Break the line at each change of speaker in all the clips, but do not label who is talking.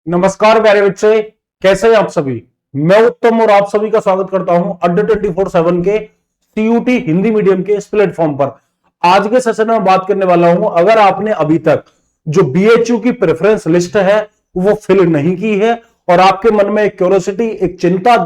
नमस्कार प्यारे बच्चे, कैसे हैं आप सभी। मैं उत्तम और आप सभी का स्वागत करता हूं अड्डा 24/7 के सीयूटी हिंदी मीडियम के इस प्लेटफॉर्म पर। आज के सेशन में बात करने वाला हूं, अगर आपने अभी तक जो बीएचयू की प्रेफरेंस लिस्ट है वो फिल नहीं की है और आपके मन में एक क्यूरियोसिटी, एक चिंता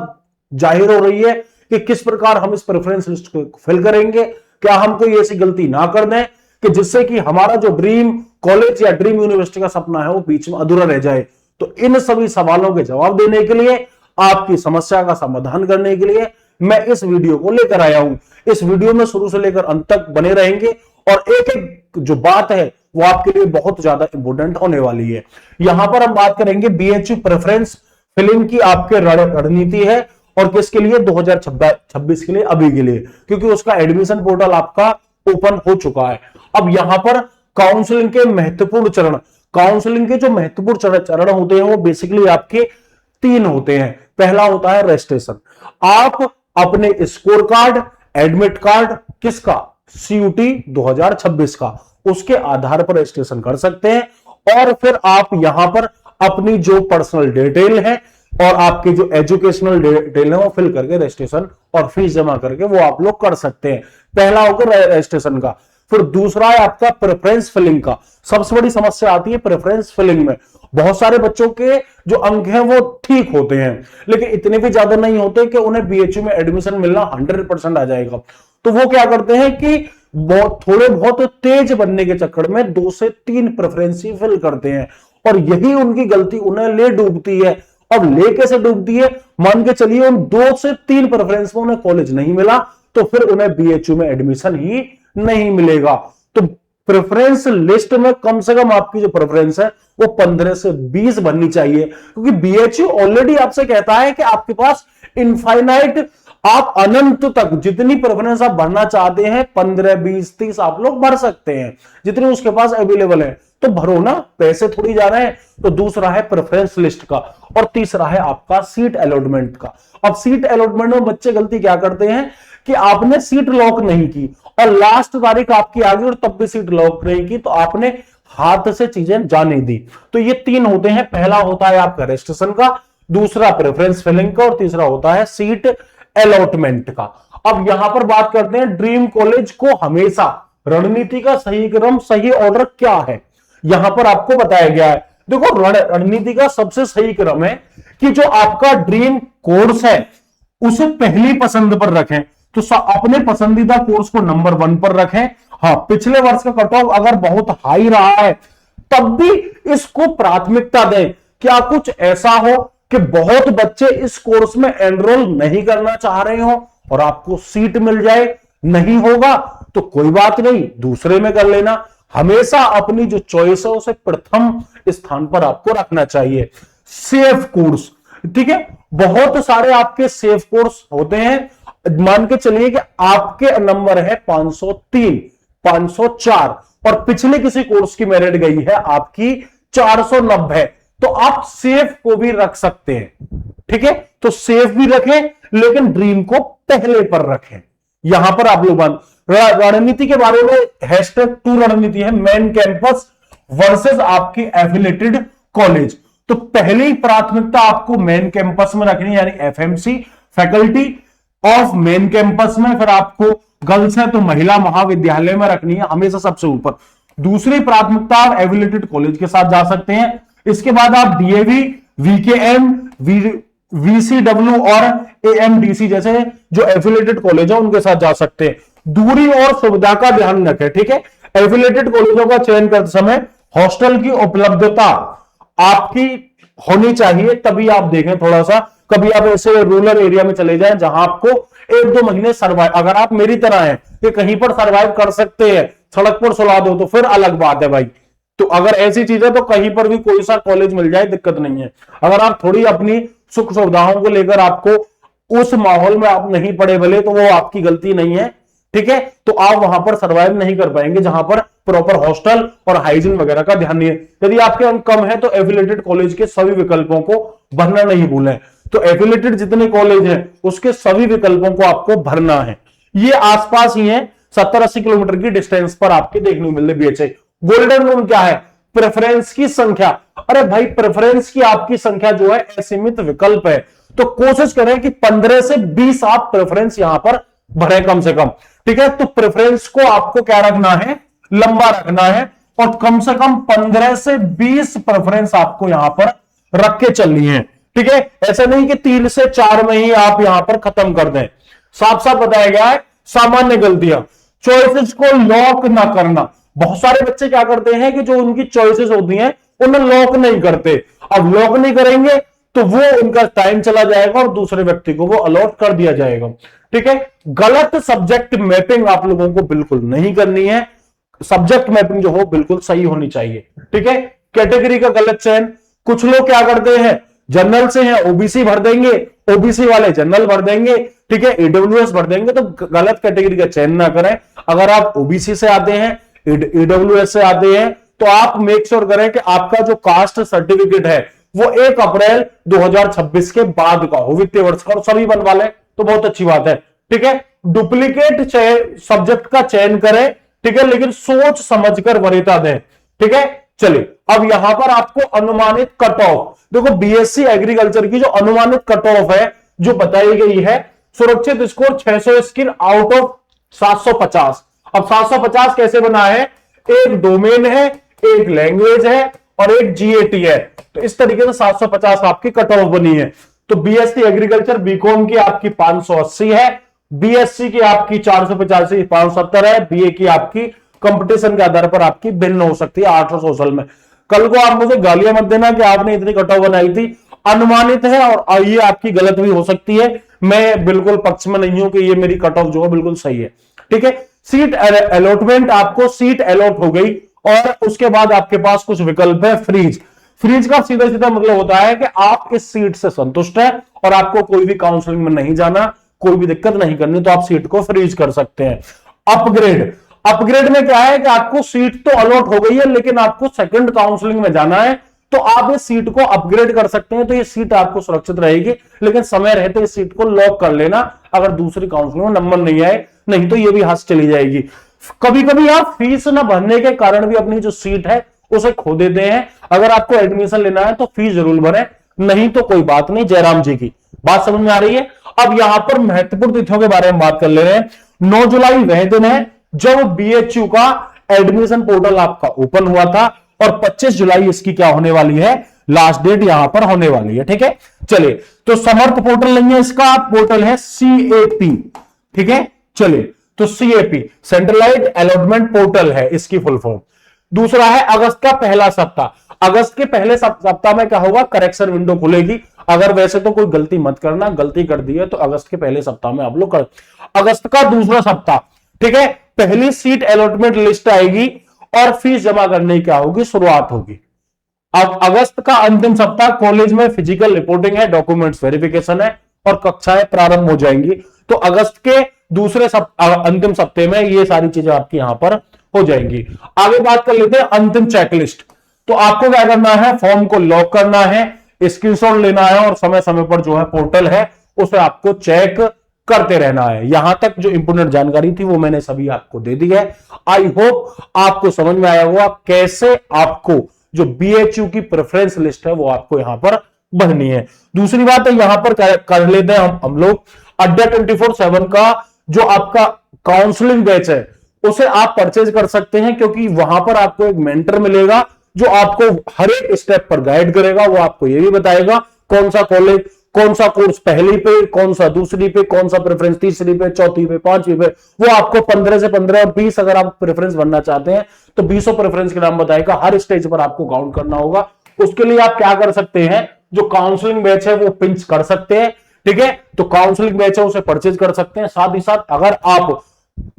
जाहिर हो रही है कि किस प्रकार हम इस प्रेफरेंस लिस्ट को फिल करेंगे, क्या हम कोई ऐसी गलती ना कर दें कि जिससे कि हमारा जो ड्रीम कॉलेज या ड्रीम यूनिवर्सिटी का सपना है वो बीच में अधूरा रह जाए। तो इन सभी सवालों के जवाब देने के लिए, आपकी समस्या का समाधान करने के लिए मैं इस वीडियो को लेकर आया हूं। इस वीडियो में शुरू से लेकर अंत तक बने रहेंगे और एक एक जो बात है वो आपके लिए बहुत ज्यादा इंपॉर्टेंट होने वाली है। यहां पर हम बात करेंगे बीएचयू प्रेफरेंस फिलिंग की आपके रणनीति है और किसके लिए, 2026 के लिए, अभी के लिए, क्योंकि उसका एडमिशन पोर्टल आपका ओपन हो चुका है। अब यहां पर काउंसलिंग के महत्वपूर्ण चरण, काउंसलिंग के जो महत्वपूर्ण चरण होते हैं वो बेसिकली आपके 3 होते हैं। पहला होता है रजिस्ट्रेशन। आप अपने स्कोर कार्ड, एडमिट कार्ड, किसका, सीयूटी 2026 का, उसके आधार पर रजिस्ट्रेशन कर सकते हैं और फिर आप यहां पर अपनी जो पर्सनल डिटेल है और आपके जो एजुकेशनल डिटेल है वो फिल करके रजिस्ट्रेशन और फीस जमा करके वो आप लोग कर सकते हैं। पहला होकर रजिस्ट्रेशन का। फिर दूसरा है आपका प्रेफरेंस फिलिंग का। सबसे बड़ी समस्या आती है प्रेफरेंस फिलिंग में। बहुत सारे बच्चों के जो अंक हैं वो ठीक होते हैं लेकिन इतने भी ज्यादा नहीं होते कि उन्हें बीएचयू में एडमिशन मिलना 100% आ जाएगा। तो वो क्या करते हैं कि थोड़े बहुत तेज बनने के चक्कर में 2 से 3 प्रेफरेंस ही फिल करते हैं और यही उनकी गलती उन्हें ले डूबती है। अब ले कैसे डूबती है, मान के चलिए उन 2 से 3 प्रेफरेंस में उन्हें कॉलेज नहीं मिला तो फिर उन्हें बीएचयू में एडमिशन ही नहीं मिलेगा। तो प्रेफरेंस लिस्ट में कम से कम आपकी जो प्रेफरेंस है वो 15 से 20 बननी चाहिए, क्योंकि बीएचयू ऑलरेडी आपसे कहता है कि आपके पास इनफाइनाइट, आप अनंत तक जितनी प्रेफरेंस आप भरना चाहते हैं 15, 20, 30 आप लोग भर सकते हैं, जितनी उसके पास अवेलेबल है। तो भरो ना, पैसे थोड़ी जा रहे हैं। तो दूसरा है प्रेफरेंस लिस्ट का और तीसरा है आपका सीट अलॉटमेंट का। अब सीट अलॉटमेंट में बच्चे गलती क्या करते हैं कि आपने सीट लॉक नहीं की और लास्ट तारीख आपकी आ गई और तब भी सीट लॉक नहीं की, तो आपने हाथ से चीजें जाने दी। तो ये 3 होते हैं। पहला होता है आपका रजिस्ट्रेशन का, दूसरा प्रेफरेंस फिलिंग का और तीसरा होता है सीट अलॉटमेंट का। अब यहां पर बात करते हैं ड्रीम कॉलेज को हमेशा रणनीति का सही क्रम, सही ऑर्डर क्या है, यहां पर आपको बताया गया है। देखो, रणनीति का सबसे सही क्रम है कि जो आपका ड्रीम कोर्स है उसे पहली पसंद पर रखें। तो अपने पसंदीदा कोर्स को नंबर 1 पर रखें। हाँ, पिछले वर्ष का कट ऑफ अगर बहुत हाई रहा है तब भी इसको प्राथमिकता दें। क्या कुछ ऐसा हो कि बहुत बच्चे इस कोर्स में एनरोल नहीं करना चाह रहे हो और आपको सीट मिल जाए, नहीं होगा तो कोई बात नहीं, दूसरे में कर लेना। हमेशा अपनी जो चॉइस है उसे प्रथम स्थान पर आपको रखना चाहिए। सेफ कोर्स, ठीक है, बहुत सारे आपके सेफ कोर्स होते हैं। मान के चलिए कि आपके नंबर है 503, 504 और पिछले किसी कोर्स की मेरिट गई है आपकी 490, तो आप सेफ को भी रख सकते हैं। ठीक है, तो सेफ भी रखें लेकिन ड्रीम को पहले पर रखें। यहां पर आप लोग रणनीति के बारे में #2 रणनीति है मेन कैंपस वर्सेस आपकी एफिलिएटेड कॉलेज। तो पहली प्राथमिकता आपको मेन कैंपस में रखनी, यानी FMC faculty of main campus में। फिर आपको गर्ल्स है तो महिला महाविद्यालय में रखनी है हमेशा सबसे ऊपर। दूसरी प्राथमिकता आप एफिलिएटेड कॉलेज के साथ जा सकते हैं। इसके बाद आप डीएवी, वीकेएम, वीसीडब्ल्यू और एएमडीसी जैसे जो एफिलिएटेड कॉलेज है उनके साथ जा सकते हैं। दूरी और सुविधा का ध्यान रखें। ठीक है, एफिलिएटेड कॉलेजों का चयन करते समय हॉस्टल की उपलब्धता आपकी होनी चाहिए, तभी आप देखें थोड़ा सा। कभी आप ऐसे रूरल एरिया में चले जाएं जहां आपको 1-2 महीने सर्वाइव, अगर आप मेरी तरह हैं कि कहीं पर सर्वाइव कर सकते हैं, सड़क पर सुला दो तो फिर अलग बात है भाई। तो अगर ऐसी चीज है तो कहीं पर भी कोई सा कॉलेज मिल जाए, दिक्कत नहीं है। अगर आप थोड़ी अपनी सुख सुविधाओं को लेकर आपको उस माहौल में आप नहीं पड़े भले, तो वो आपकी गलती नहीं है। ठीक है, तो आप वहां पर सर्वाइव नहीं कर पाएंगे जहां पर प्रॉपर हॉस्टल और हाइजीन वगैरह का ध्यान नहीं है। यदि आपके अंक कम है तो एफिलिएटेड कॉलेज के सभी विकल्पों को भरना नहीं भूलें। तो एफिलिएटेड जितने कॉलेज हैं उसके सभी विकल्पों को आपको भरना है। ये आसपास ही है, 70-80 किलोमीटर की डिस्टेंस पर आपके देखने को मिल रहे बीएचए। गोल्डन रूल क्या है, प्रेफरेंस की संख्या। अरे भाई प्रेफरेंस की आपकी संख्या जो है असीमित विकल्प है, तो कोशिश करें कि 15 से 20 आप प्रेफरेंस यहां पर भरे कम से कम। ठीक है, तो प्रेफरेंस को आपको क्या रखना है, लंबा रखना है, और कम से कम 15 से 20 प्रेफरेंस आपको यहां पर रख के चलनी है। ठीक है, ऐसा नहीं कि 3 से 4 में ही आप यहां पर खत्म कर दें। साफ साफ बताया गया है सामान्य गलतियां, चॉइसेस को लॉक ना करना। बहुत सारे बच्चे क्या करते हैं कि जो उनकी चॉइसेस होती हैं उन्हें लॉक नहीं करते। अब लॉक नहीं करेंगे तो वो उनका टाइम चला जाएगा और दूसरे व्यक्ति को वो अलॉट कर दिया जाएगा। ठीक है, गलत सब्जेक्ट मैपिंग आप लोगों को बिल्कुल नहीं करनी है। सब्जेक्ट मैपिंग जो हो बिल्कुल सही होनी चाहिए। ठीक है, कैटेगरी का गलत चयन, कुछ लोग क्या करते हैं, जनरल से हैं ओबीसी भर देंगे, ओबीसी वाले जनरल भर देंगे, ठीक है, ईडब्ल्यूएस भर देंगे। तो गलत कैटेगरी का चयन ना करें। अगर आप ओबीसी से आते हैं, ईडब्ल्यूएस से आते हैं, तो आप मेक श्योर करें कि आपका जो कास्ट सर्टिफिकेट है वो 1 अप्रैल 2026 के बाद का हो, वित्तीय वर्ष का, और सभी बनवा लें तो बहुत अच्छी बात है। ठीक है, डुप्लीकेट सब्जेक्ट का चयन करें, ठीक है, लेकिन सोच समझकर वरीयता दें। ठीक है, चलिए अब यहां पर आपको अनुमानित कट ऑफ देखो, बीएससी एग्रीकल्चर की जो अनुमानित कट ऑफ है जो बताई गई है, सुरक्षित स्कोर 600 स्किल आउट ऑफ 750। अब 750 कैसे बना है, एक डोमेन है, एक लैंग्वेज है और एक जीएटी है, तो इस तरीके से 750 आपकी कट ऑफ बनी है। तो बीएससी एग्रीकल्चर बीकॉम की आपकी 580 है, बीएससी की आपकी 485 570 है, बीए की आपकी कंपटीशन के आधार पर आपकी भिन्न हो सकती है 800 सोशल में। कल को आप मुझे गालियां मत देना कि आपने इतनी कट ऑफ बनाई थी, अनुमानित है और ये आपकी गलत भी हो सकती है। मैं बिल्कुल पक्ष में नहीं हूं कि ये मेरी कट ऑफ जो है बिल्कुल सही है। ठीक है, सीट अलॉटमेंट, आपको सीट अलॉट हो गई और उसके बाद आपके पास कुछ विकल्प है। फ्रीज, फ्रीज का सीधा सीधा मतलब होता है कि आप इस सीट से संतुष्ट है और आपको कोई भी काउंसलिंग में नहीं जाना, कोई भी दिक्कत नहीं करनी, तो आप सीट को फ्रीज कर सकते हैं। अपग्रेड, अपग्रेड में क्या है कि आपको सीट तो अलॉट हो गई है लेकिन आपको सेकंड काउंसलिंग में जाना है, तो आप इस सीट को अपग्रेड कर सकते हैं। तो ये सीट आपको सुरक्षित रहेगी, लेकिन समय रहते इस सीट को लॉक कर लेना अगर दूसरी काउंसलिंग में नंबर नहीं आए, नहीं तो ये भी हाथ चली जाएगी। कभी कभी आप फीस न भरने के कारण भी अपनी जो सीट है उसे खो देते हैं। अगर आपको एडमिशन लेना है तो फीस जरूर भरें, नहीं तो कोई बात नहीं। जयराम जी की बात समझ में आ रही है। अब यहां पर महत्वपूर्ण तिथियों के बारे में बात कर ले रहे हैं। 9 जुलाई वह दिन है जब बीएचयू का एडमिशन पोर्टल आपका ओपन हुआ था और 25 जुलाई इसकी क्या होने वाली है, लास्ट डेट यहां पर होने वाली है। ठीक है, चलिए तो समर्थ पोर्टल नहीं है, इसका पोर्टल है सीएपी। ठीक है, चलिए तो सीएपी सेंट्रलाइज्ड अलॉटमेंट पोर्टल है इसकी फुल फॉर्म। दूसरा है अगस्त का पहला सप्ताह। अगस्त के पहले सप्ताह में क्या होगा, करेक्शन विंडो खुलेगी। अगर वैसे तो कोई गलती मत करना, गलती कर दी है तो अगस्त के पहले सप्ताह में आप लोग कर। अगस्त का दूसरा सप्ताह, ठीक है, पहली सीट अलॉटमेंट लिस्ट आएगी और फीस जमा करने की क्या होगी, शुरुआत होगी। अब अगस्त का अंतिम सप्ताह कॉलेज में फिजिकल रिपोर्टिंग है, डॉक्यूमेंट्स वेरिफिकेशन है और कक्षाएं प्रारंभ हो जाएंगी। तो अगस्त के दूसरे अंतिम सप्ताह में ये सारी चीजें आपकी यहां पर हो जाएंगी। आगे बात कर लेते हैं अंतिम चेकलिस्ट। तो आपको क्या करना है, फॉर्म को लॉक करना है, स्क्रीनशॉट लेना है और समय समय पर जो है पोर्टल है उसे आपको चेक करते रहना है। यहां तक जो इंपोर्टेंट जानकारी थी वो मैंने सभी आपको दे दी है। आई होप आपको समझ में आया होगा कैसे आपको जो बीएचयू की प्रेफरेंस लिस्ट है वो आपको यहां पर भरनी है। दूसरी बात है यहां पर कर लेते हैं हम लोग अड्डा 24/7 का जो आपका काउंसलिंग बैच है उसे आप परचेज कर सकते हैं, क्योंकि वहां पर आपको एक मेंटर मिलेगा जो आपको हर एक स्टेप पर गाइड करेगा। वो आपको ये भी बताएगा कौन सा कॉलेज, कौन सा कोर्स पहली पे, कौन सा दूसरी पे, कौन सा प्रेफरेंस तीसरी पे, चौथी पे, पांचवी पे। वो आपको 15 से 15 और 20 अगर आप प्रेफरेंस बनना चाहते हैं तो 20 प्रेफरेंस के नाम बताएगा। हर स्टेज पर आपको काउंट करना होगा। उसके लिए आप क्या कर सकते हैं, जो काउंसलिंग बैच है वो पिंच कर सकते हैं। ठीक है, तो काउंसलिंग बैच है उसे परचेज कर सकते हैं। साथ ही साथ अगर आप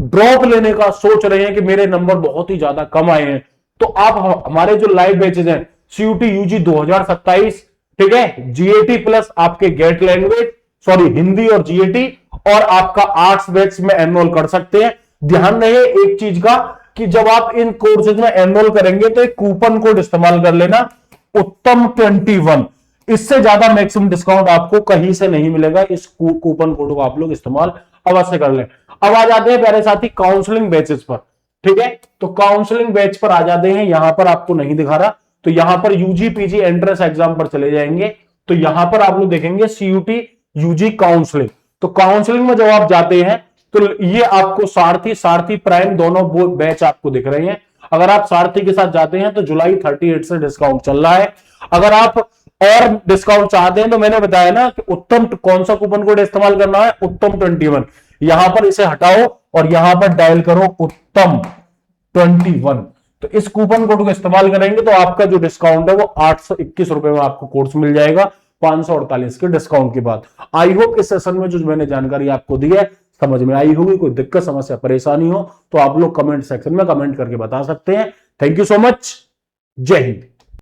ड्रॉप लेने का सोच रहे हैं कि मेरे नंबर बहुत ही ज्यादा कम आए हैं, तो आप हमारे जो लाइव बैचेज हैं सीयूटी यूजी 2027, ठीक है, जीएटी प्लस आपके गेट लैंग्वेज, सॉरी हिंदी और जीएटी और आपका आर्ट्स बैच में एनरोल कर सकते हैं। ध्यान रहे एक चीज का कि जब आप इन कोर्सेज में एनरोल करेंगे तो एक कूपन कोड इस्तेमाल कर लेना, उत्तम 21। इससे ज्यादा मैक्सिमम डिस्काउंट आपको कहीं से नहीं मिलेगा। इस कूपन कोड को आप लोग इस्तेमाल अवश्य कर लें। अब आ जाते हैं प्यारे साथी काउंसलिंग बैचेस पर। ठीक है, तो काउंसलिंग बैच पर आ जाते हैं। यहां पर आपको नहीं दिखा रहा, तो यहां पर यूजी पीजी एंट्रेंस एग्जाम पर चले जाएंगे, तो यहां पर आप लोग देखेंगे सीयूटी यूजी काउंसलिंग। तो काउंसलिंग में जब आप जाते हैं तो ये आपको सारथी सारथी प्राइम दोनों बैच आपको दिख रहे हैं। अगर आप सारथी के साथ जाते हैं तो जुलाई 38 से डिस्काउंट चल रहा है। अगर आप और डिस्काउंट चाहते हैं तो मैंने बताया ना कि उत्तम, कौन सा कूपन कोड इस्तेमाल करना है, उत्तम 21। यहां पर इसे हटाओ और यहां पर डायल करो उत्तम 21। तो इस कूपन कोड को इस्तेमाल करेंगे तो आपका जो डिस्काउंट है वो 821 रुपए में आपको कोर्स मिल जाएगा 548 के डिस्काउंट के बाद। आई होप इस सेशन में जो मैंने जानकारी आपको दी है समझ में आई होगी। कोई दिक्कत समस्या परेशानी हो तो आप लोग कमेंट सेक्शन में कमेंट करके बता सकते हैं। Thank you so much. जय हिंद।